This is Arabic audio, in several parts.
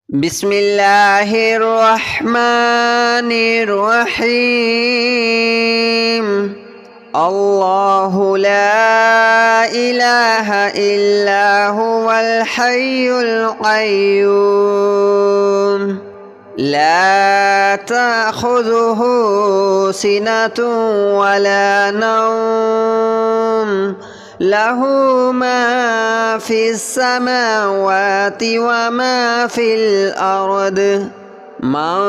بسم الله الرحمن الرحيم. الله لا إله إلا هو الحي القيوم لا تأخذه سنة ولا نوم له ما في السماوات وما في الأرض من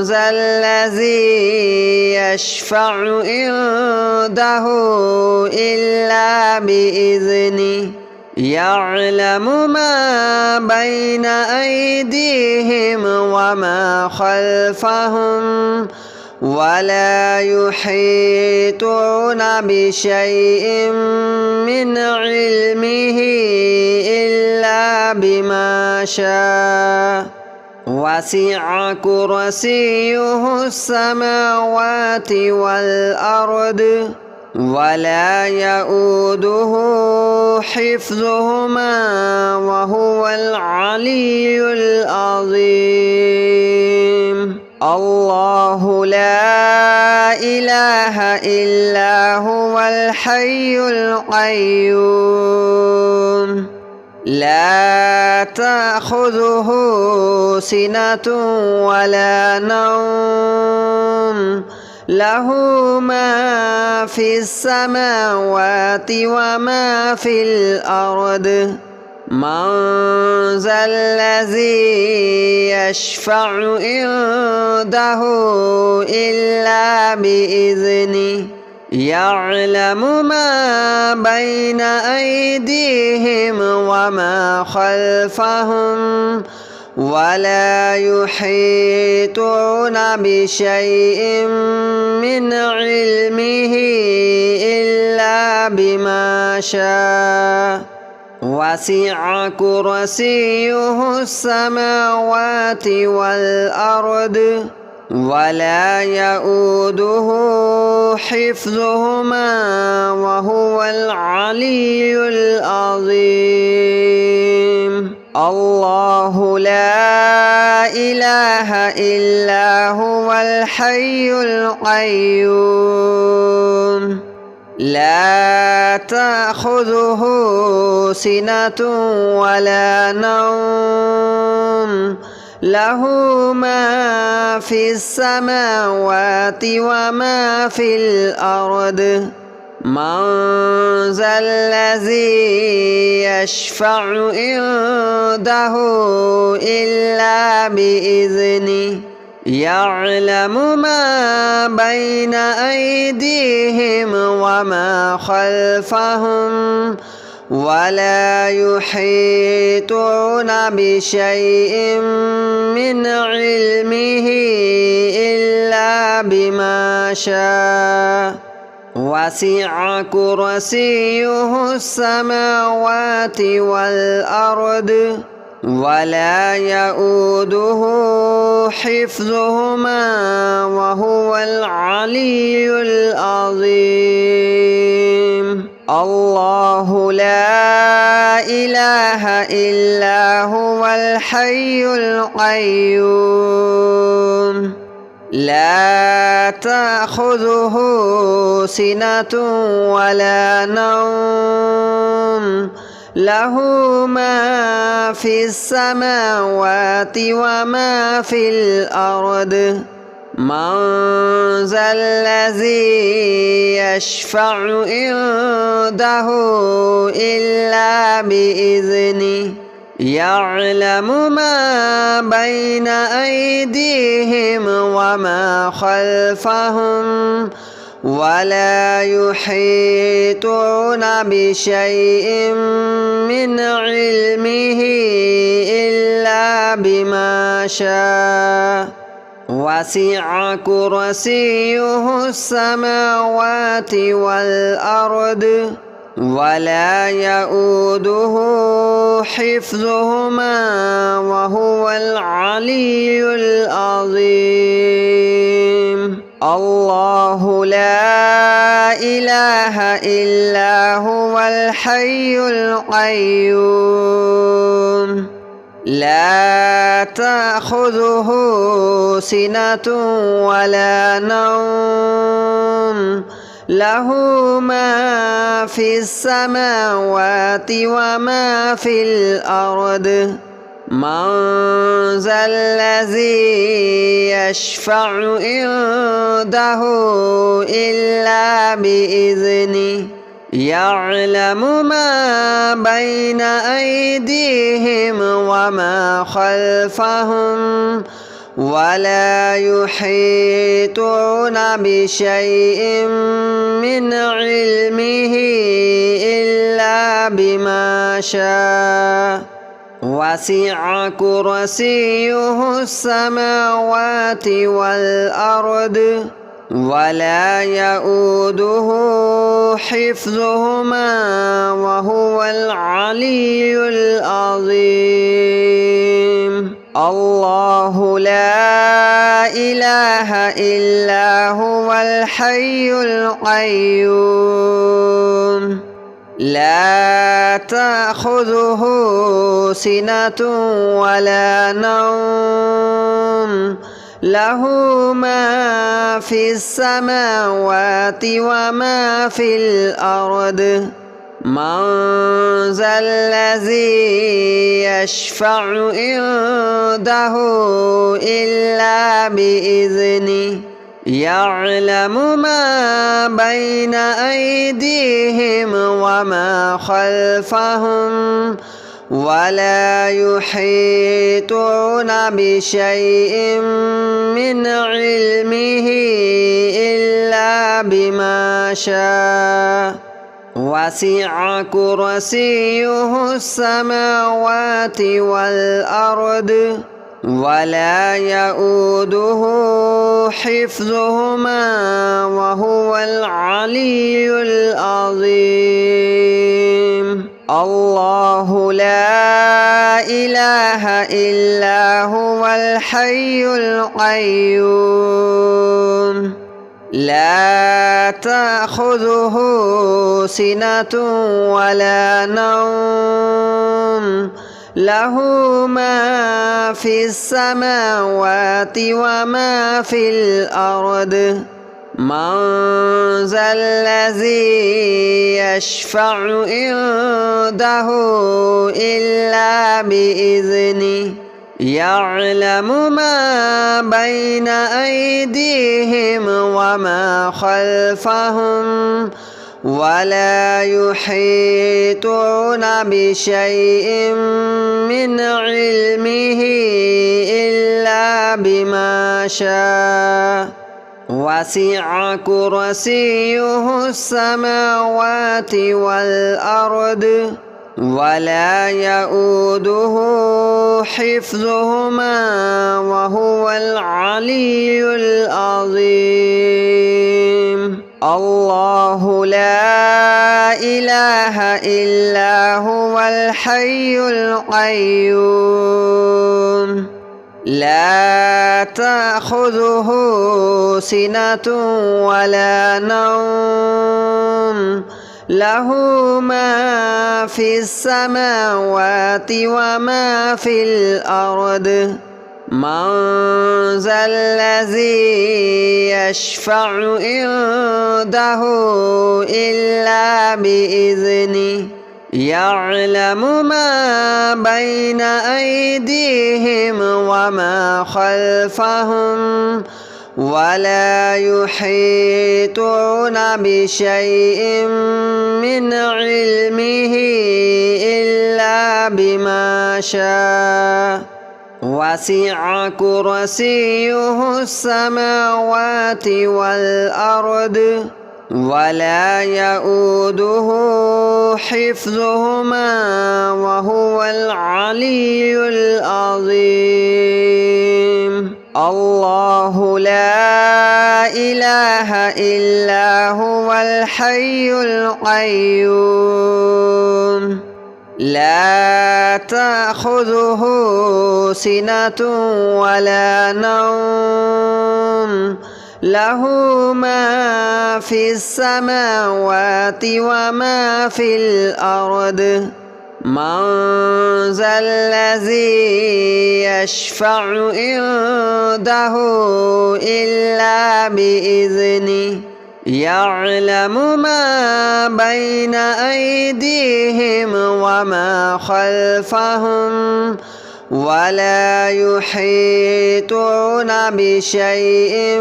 ذا الذي يشفع عنده إلا بإذنه يعلم ما بين أيديهم وما خلفهم ولا يحيطون بشيء من علمه إلا بما شاء وسع كرسيه السماوات والأرض ولا يؤوده حفظهما وهو العلي العظيم. الله لا إله إلا هو الحي القيوم لا تأخذه سنة ولا نوم له ما في السماوات وما في الأرض من ذا الذي يشفع عنده إلا بإذنه يعلم ما بين أيديهم وما خلفهم ولا يحيطون بشيء من علمه إلا بما شاء وسع كرسيه السماوات والأرض ولا يؤوده حفظهما وهو العلي العظيم. الله لا إله إلا هو الحي القيوم لا تأخذه سنة ولا نوم له ما في السماوات وما في الأرض من ذا الذي يشفع عنده إلا بإذنه يعلم ما بين أيديهم وما خلفهم ولا يحيطون بشيء من علمه إلا بما شاء وسع كرسيه السماوات والأرض ولا يؤوده حفظهما وهو العلي العظيم. الله لا إله إلا هو الحي القيوم لا تأخذه سنة ولا نوم له ما في السماوات وما في الأرض من ذا الذي يشفع عنده إلا بإذنه يعلم ما بين أيديهم وما خلفهم ولا يحيطون بشيء من علمه إلا بما شاء وسع كرسيه السماوات والأرض ولا يؤوده حفظهما وهو العلي العظيم. الله لا إله إلا هو الحي القيوم لا تأخذه سنة ولا نوم له ما في السماوات وما في الأرض من ذا الذي يشفع عنده إلا بإذنه يعلم ما بين أيديهم وما خلفهم ولا يحيطون بشيء من علمه إلا بما شاء وسع كرسيه السماوات والأرض ولا يؤوده حفظهما وهو العلي العظيم الله لا إله إلا هو الحي القيوم لا تأخذه سنة ولا نوم له ما في السماوات وما في الأرض من ذا الذي يشفع عنده إلا بإذنه يعلم ما بين أيديهم وما خلفهم ولا يحيطون بشيء من علمه إلا بما شاء وسع كرسيه السماوات والأرض ولا يؤوده حفظهما وهو العلي العظيم الله لا إله إلا هو الحي القيوم لا تأخذه سنة ولا نوم له ما في السماوات وما في الأرض من ذا الذي يشفع عنده إلا بإذنه يعلم ما بين أيديهم وما خلفهم ولا يحيطون بشيء من علمه إلا بما شاء وسع كرسيه السماوات والأرض ولا يؤوده حفظهما وهو العلي العظيم الله لا إله إلا هو الحي القيوم لا تأخذه سنة ولا نوم له ما في السماوات وما في الأرض من ذا الذي يشفع عنده إلا بإذنه يعلم ما بين أيديهم وما خلفهم ولا يحيطون بشيء من علمه إلا بما شاء وسع كرسيه السماوات والأرض ولا يؤوده حفظهما وهو العلي العظيم الله لا إله إلا هو الحي القيوم لا تأخذه سنة ولا نوم له ما في السماوات وما في الأرض من ذا الذي يشفع عنده إلا بإذنه يعلم ما بين أيديهم وما خلفهم ولا يحيطون بشيء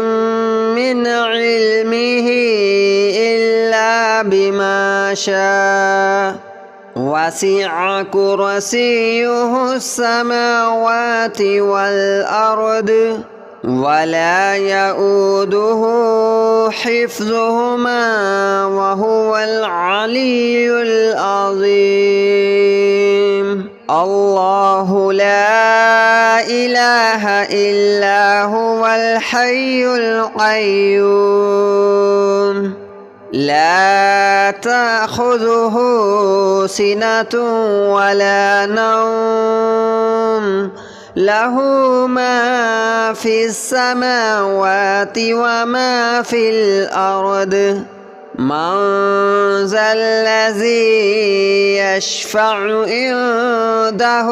من علمه إلا بما شاء وسع كرسيه السماوات والأرض ولا يؤوده حفظهما وهو العلي العظيم الله لا إله إلا هو الحي القيوم لا تأخذه سنة ولا نوم له ما في السماوات وما في الأرض من ذا الذي يشفع عنده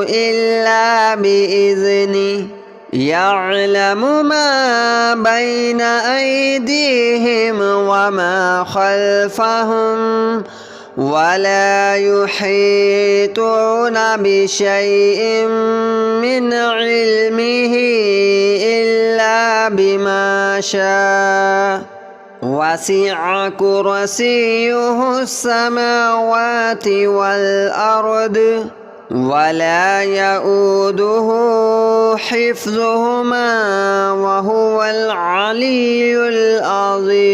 إلا بإذنه يعلم ما بين أيديهم وما خلفهم ولا يحيطون بشيء من علمه إلا بما شاء وسع كرسيه السماوات والأرض ولا يؤوده حفظهما وهو العلي العظيم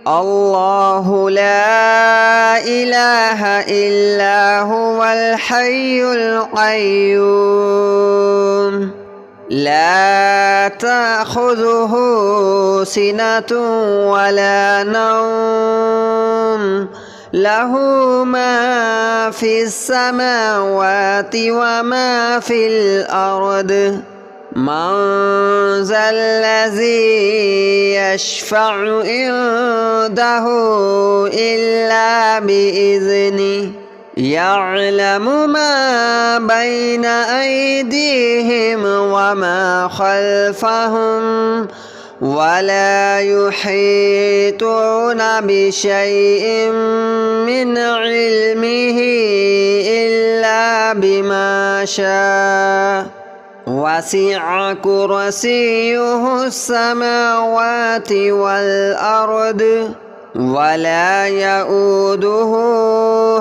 الله لا إله إلا هو الحي القيوم لا تأخذه سنة ولا نوم له ما في السماوات وما في الأرض من ذا الذي يشفع عنده إلا بإذنه يعلم ما بين أيديهم وما خلفهم ولا يحيطون بشيء من علمه إلا بما شاء وسع كرسيه السماوات والأرض ولا يؤوده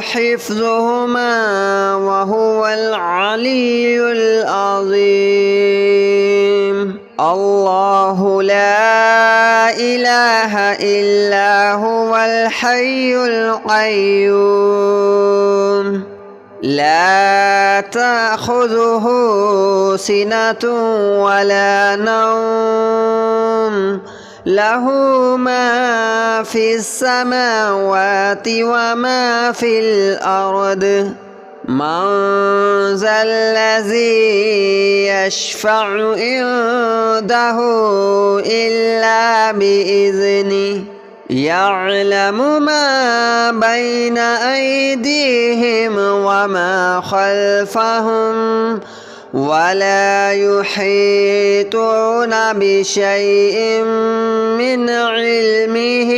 حفظهما وهو العلي العظيم الله لا إله إلا هو الحي القيوم لا تأخذه سنة ولا نوم له ما في السماوات وما في الأرض من ذا الذي يشفع عنده إلا بإذنه يعلم ما بين أيديهم وما خلفهم ولا يحيطون بشيء من علمه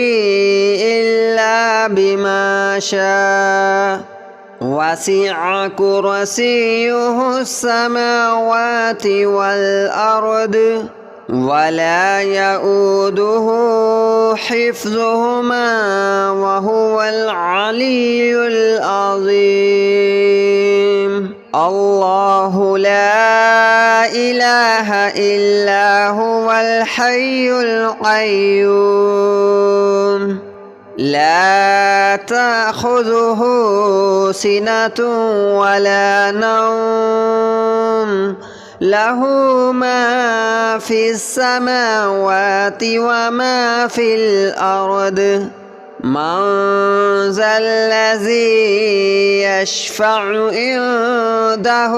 إلا بما شاء وسع كرسيه السماوات والأرض ولا يؤوده حفظهما وهو العلي العظيم الله لا إله إلا هو الحي القيوم لا تأخذه سنة ولا نوم له ما في السماوات وما في الأرض من ذا الذي يشفع عنده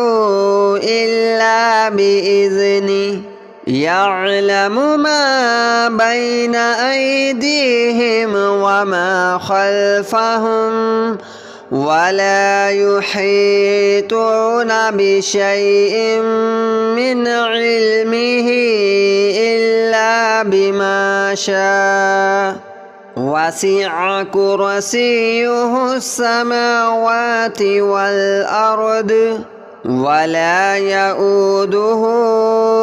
إلا بإذنه يعلم ما بين أيديهم وما خلفهم ولا يحيطون بشيء من علمه إلا بما شاء وسع كرسيه السماوات والأرض ولا يؤوده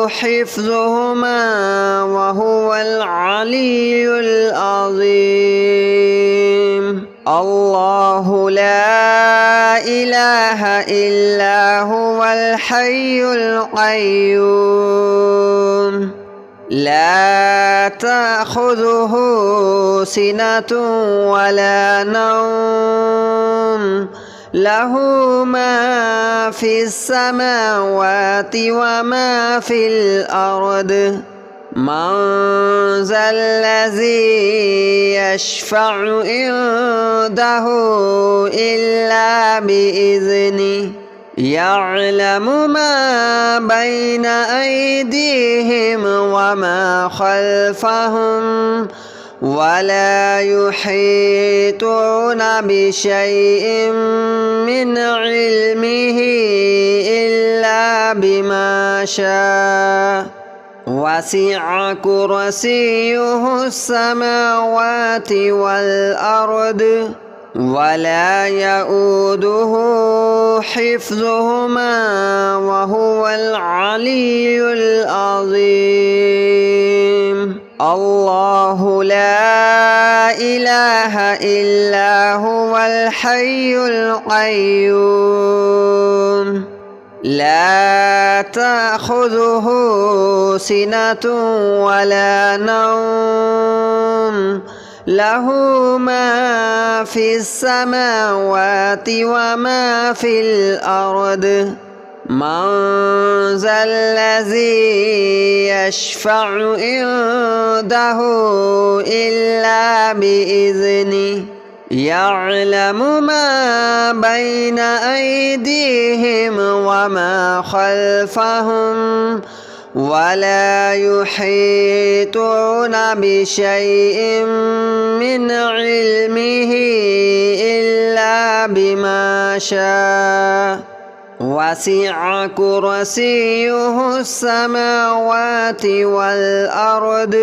حفظهما وهو العلي العظيم الله لا إله إلا هو الحي القيوم لا تأخذه سنة ولا نوم له ما في السماوات وما في الأرض من ذا الذي يشفع عنده إلا بإذنه يعلم ما بين أيديهم وما خلفهم ولا يحيطون بشيء من علمه إلا بما شاء وسع كرسيه السماوات والأرض ولا يؤوده حفظهما وهو العلي العظيم الله لا إله إلا هو الحي القيوم لا تأخذه سنة ولا نوم له ما في السماوات وما في الأرض من ذا الذي يشفع عنده إلا بإذنه يعلم ما بين أيديهم وما خلفهم ولا يحيطون بشيء من علمه إلا بما شاء وسع كرسيه السماوات والأرض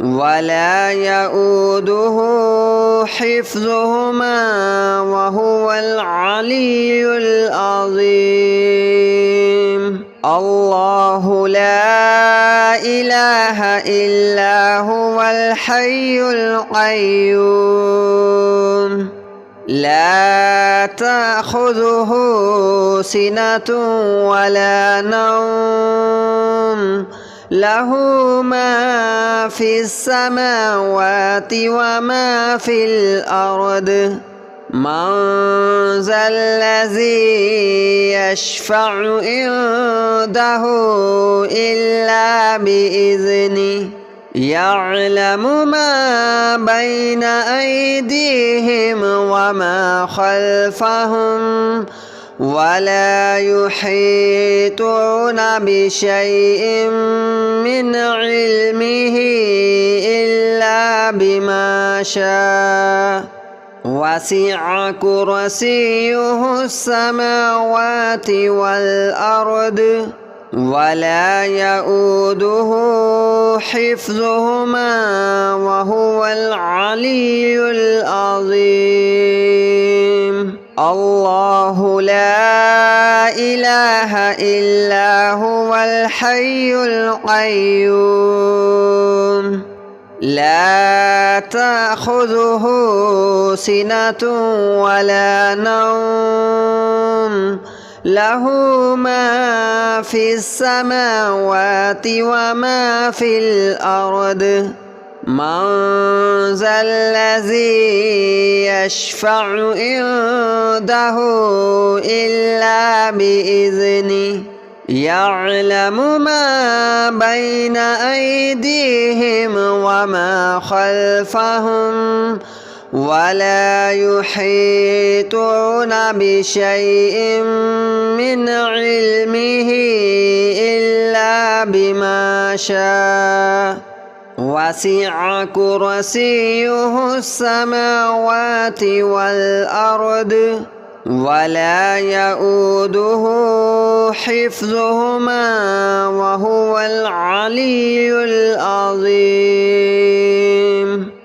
ولا يؤوده حفظهما وهو العلي العظيم الله لا إله إلا هو الحي القيوم لا تأخذه سنة ولا نوم له ما في السماوات وما في الأرض من ذا الذي يشفع عنده إلا بإذنه يعلم ما بين أيديهم وما خلفهم ولا يحيطون بشيء من علمه إلا بما شاء وسع كرسيه السماوات والأرض ولا يؤوده حفظهما وهو العلي العظيم الله لا إله إلا هو الحي القيوم لا تأخذه سنة ولا نوم له ما في السماوات وما في الأرض من ذا الذي يشفع عنده إلا بإذنه يعلم ما بين أيديهم وما خلفهم ولا يحيطون بشيء من علمه إلا بما شاء وسع كرسيه السماوات والأرض ولا يؤوده حفظهما وهو العلي العظيم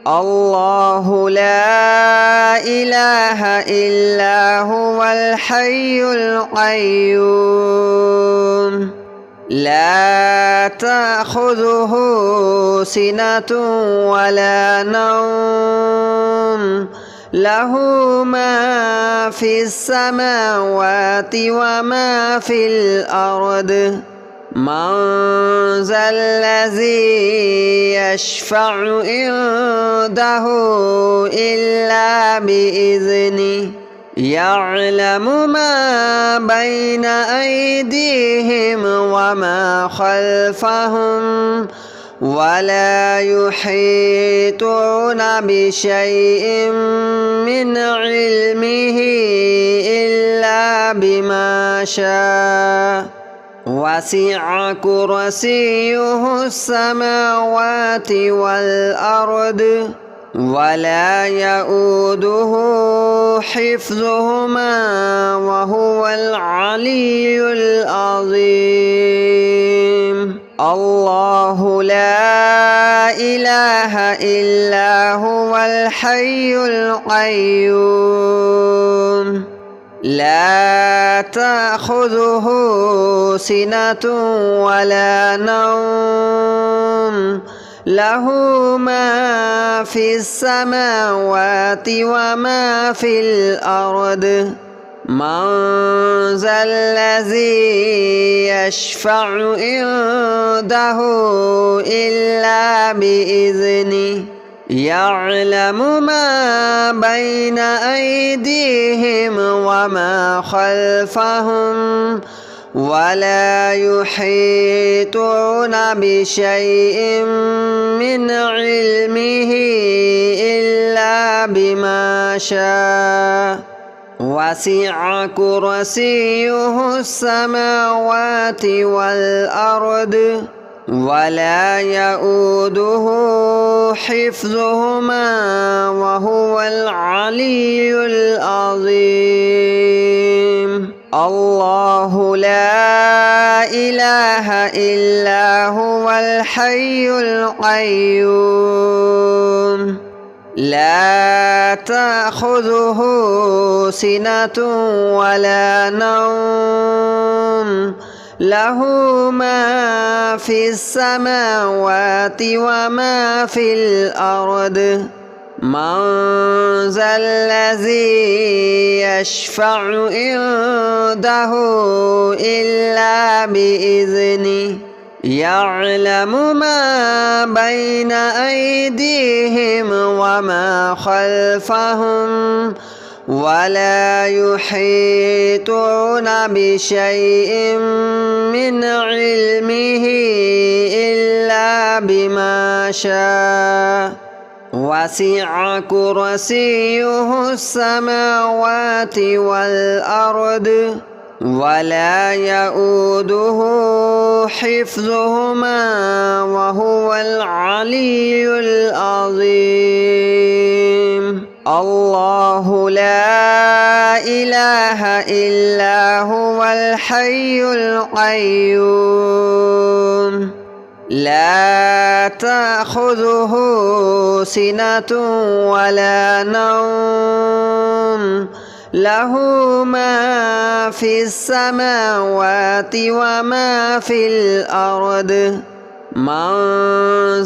الله لا إله إلا هو الحي القيوم لا تأخذه سنة ولا نوم له ما في السماوات وما في الأرض من ذا الذي يشفع عنده إلا بإذنه يعلم ما بين أيديهم وما خلفهم ولا يحيطون بشيء من علمه إلا بما شاء وسع كرسيه السماوات والأرض ولا يؤوده حفظهما وهو العلي العظيم الله لا إله إلا هو الحي القيوم لا تأخذه سنة ولا نوم له ما في السماوات وما في الأرض من ذا الذي يشفع عنده إلا بإذنه يعلم ما بين أيديهم وما خلفهم ولا يحيطون بشيء من علمه إلا بما شاء وسع كرسيه السماوات والأرض ولا يؤوده حفظهما وهو العلي العظيم الله لا إله إلا هو الحي القيوم لا تأخذه سنة ولا نوم له ما في السماوات وما في الأرض من ذا الذي يشفع عنده إلا بإذنه يعلم ما بين أيديهم وما خلفهم ولا يحيطون بشيء من علمه إلا بما شاء وسع كرسيه السماوات والأرض ولا يؤوده حفظهما وهو العلي العظيم الله لا إله إلا هو الحي القيوم لا تأخذه سنة ولا نوم له ما في السماوات وما في الأرض من